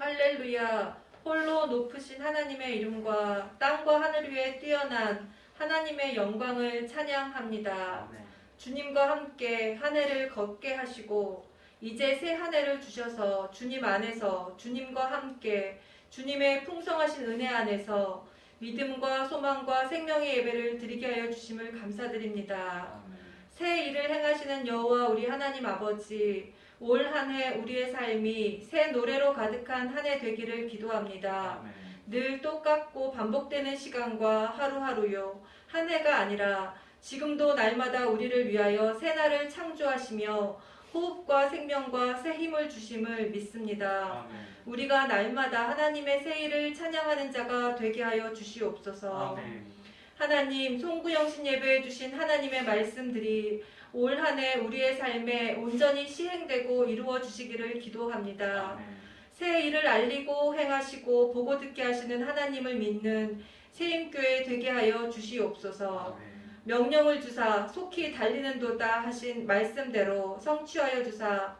할렐루야. 홀로 높으신 하나님의 이름과 땅과 하늘 위에 뛰어난 하나님의 영광을 찬양합니다. 아멘. 주님과 함께 한 해를 걷게 하시고 이제 새 한 해를 주셔서 주님 안에서 주님과 함께 주님의 풍성하신 은혜 안에서 믿음과 소망과 생명의 예배를 드리게 하여 주심을 감사드립니다. 아멘. 새 일을 행하시는 여호와 우리 하나님 아버지, 올 한 해 우리의 삶이 새 노래로 가득한 한 해 되기를 기도합니다. 아멘. 늘 똑같고 반복되는 시간과 하루하루요, 한 해가 아니라 지금도 날마다 우리를 위하여 새 날을 창조하시며 호흡과 생명과 새 힘을 주심을 믿습니다. 아멘. 우리가 날마다 하나님의 새 일을 찬양하는 자가 되게 하여 주시옵소서. 아멘. 하나님, 송구영신 예배해 주신 하나님의 말씀들이 올 한 해 우리의 삶에 온전히 시행되고 이루어 주시기를 기도합니다. 아멘. 새 일을 알리고 행하시고 보고 듣게 하시는 하나님을 믿는 세임교회 되게 하여 주시옵소서. 아멘. 명령을 주사 속히 달리는 도다 하신 말씀대로 성취하여 주사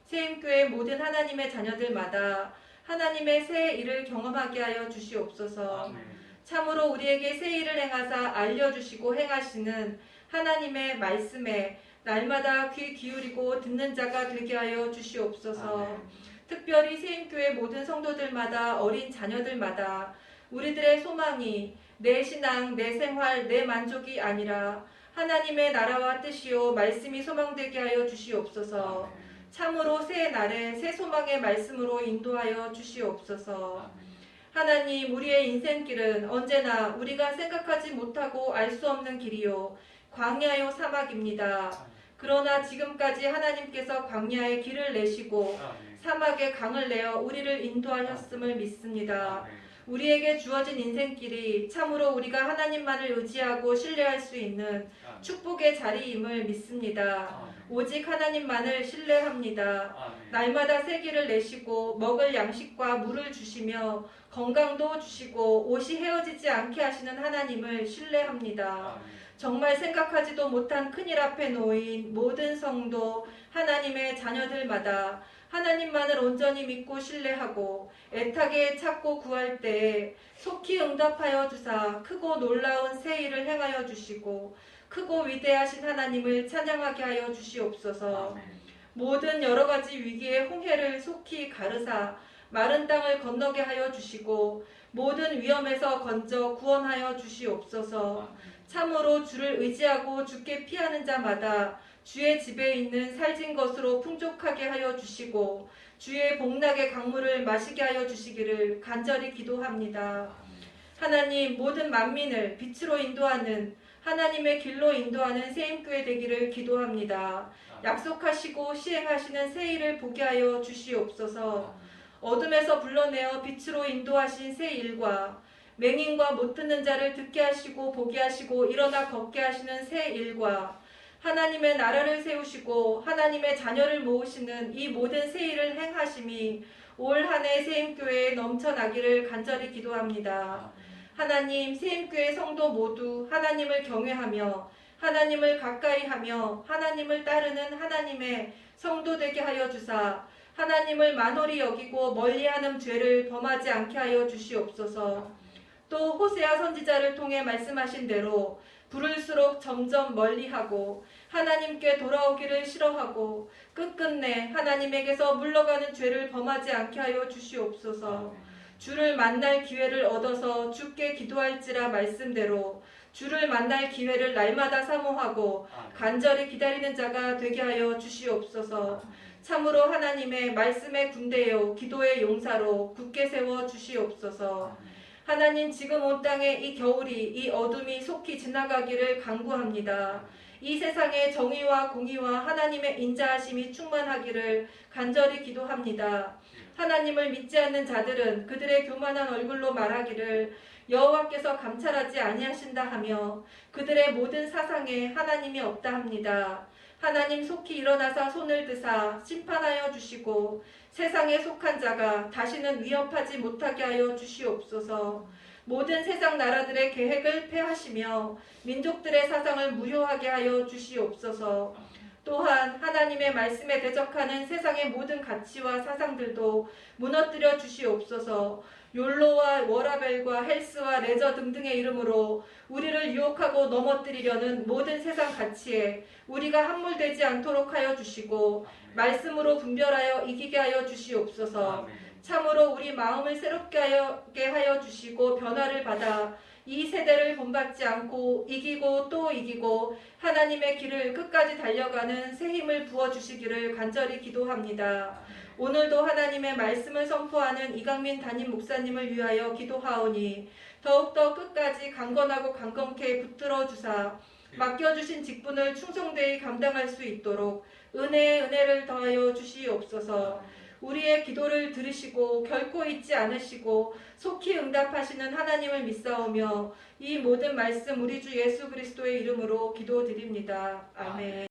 세임교회 모든 하나님의 자녀들마다 하나님의 새 일을 경험하게 하여 주시옵소서. 아멘. 참으로 우리에게 새 일을 행하사 알려주시고 행하시는 하나님의 말씀에 날마다 귀 기울이고 듣는 자가 되게 하여 주시옵소서. 아멘. 특별히 세임교회 모든 성도들마다 어린 자녀들마다 우리들의 소망이 내 신앙, 내 생활, 내 만족이 아니라 하나님의 나라와 뜻이요 말씀이 소망되게 하여 주시옵소서. 아멘. 참으로 새 날에 새 소망의 말씀으로 인도하여 주시옵소서. 아멘. 하나님, 우리의 인생길은 언제나 우리가 생각하지 못하고 알 수 없는 길이요 광야요 사막입니다. 그러나 지금까지 하나님께서 광야에 길을 내시고 아멘. 사막에 강을 내어 우리를 인도하셨음을 믿습니다. 아멘. 우리에게 주어진 인생길이 참으로 우리가 하나님만을 의지하고 신뢰할 수 있는 축복의 자리임을 믿습니다. 아멘. 오직 하나님만을 신뢰합니다. 아멘. 날마다 새 길을 내시고 먹을 양식과 물을 주시며 건강도 주시고 옷이 헤어지지 않게 하시는 하나님을 신뢰합니다. 아멘. 정말 생각하지도 못한 큰일 앞에 놓인 모든 성도 하나님의 자녀들마다 하나님만을 온전히 믿고 신뢰하고 애타게 찾고 구할 때에 속히 응답하여 주사 크고 놀라운 새 일을 행하여 주시고 크고 위대하신 하나님을 찬양하게 하여 주시옵소서. 아멘. 모든 여러 가지 위기의 홍해를 속히 가르사 마른 땅을 건너게 하여 주시고 모든 위험에서 건져 구원하여 주시옵소서. 참으로 주를 의지하고 주께 피하는 자마다 주의 집에 있는 살진 것으로 풍족하게 하여 주시고 주의 복락의 강물을 마시게 하여 주시기를 간절히 기도합니다. 하나님, 모든 만민을 빛으로 인도하는 하나님의 길로 인도하는 세임교회 되기를 기도합니다. 약속하시고 시행하시는 새 일을 보게 하여 주시옵소서. 어둠에서 불러내어 빛으로 인도하신 새 일과 맹인과 못 듣는 자를 듣게 하시고 보게 하시고 일어나 걷게 하시는 새 일과 하나님의 나라를 세우시고 하나님의 자녀를 모으시는 이 모든 새 일을 행하심이 올 한 해 세임교회에 넘쳐나기를 간절히 기도합니다. 하나님, 세임교회 성도 모두 하나님을 경외하며 하나님을 가까이하며 하나님을 따르는 하나님의 성도 되게 하여 주사 하나님을 만홀히 여기고 멀리하는 죄를 범하지 않게 하여 주시옵소서. 또 호세아 선지자를 통해 말씀하신 대로 부를수록 점점 멀리하고 하나님께 돌아오기를 싫어하고 끝끝내 하나님에게서 물러가는 죄를 범하지 않게 하여 주시옵소서. 주를 만날 기회를 얻어서 주께 기도할지라 말씀대로 주를 만날 기회를 날마다 사모하고 간절히 기다리는 자가 되게 하여 주시옵소서. 참으로 하나님의 말씀의 군대요 기도의 용사로 굳게 세워 주시옵소서. 하나님, 지금 온 땅의 이 겨울이 이 어둠이 속히 지나가기를 간구합니다. 이 세상에 정의와 공의와 하나님의 인자하심이 충만하기를 간절히 기도합니다. 하나님을 믿지 않는 자들은 그들의 교만한 얼굴로 말하기를 여호와께서 감찰하지 아니하신다 하며 그들의 모든 사상에 하나님이 없다 합니다. 하나님, 속히 일어나사 손을 드사 심판하여 주시고 세상에 속한 자가 다시는 위협하지 못하게 하여 주시옵소서. 모든 세상 나라들의 계획을 폐하시며 민족들의 사상을 무효하게 하여 주시옵소서. 또한 하나님의 말씀에 대적하는 세상의 모든 가치와 사상들도 무너뜨려 주시옵소서. 욜로와 워라벨과 헬스와 레저 등등의 이름으로 우리를 유혹하고 넘어뜨리려는 모든 세상 가치에 우리가 함몰되지 않도록 하여 주시고 말씀으로 분별하여 이기게 하여 주시옵소서. 참으로 우리 마음을 새롭게 하여 주시고 변화를 받아 이 세대를 본받지 않고 이기고 또 이기고 하나님의 길을 끝까지 달려가는 새 힘을 부어주시기를 간절히 기도합니다. 오늘도 하나님의 말씀을 선포하는 이강민 담임 목사님을 위하여 기도하오니 더욱더 끝까지 강건하고 강건케 붙들어 주사 맡겨주신 직분을 충성되이 감당할 수 있도록 은혜를 더하여 주시옵소서. 우리의 기도를 들으시고 결코 잊지 않으시고 속히 응답하시는 하나님을 믿사오며 이 모든 말씀 우리 주 예수 그리스도의 이름으로 기도드립니다. 아멘.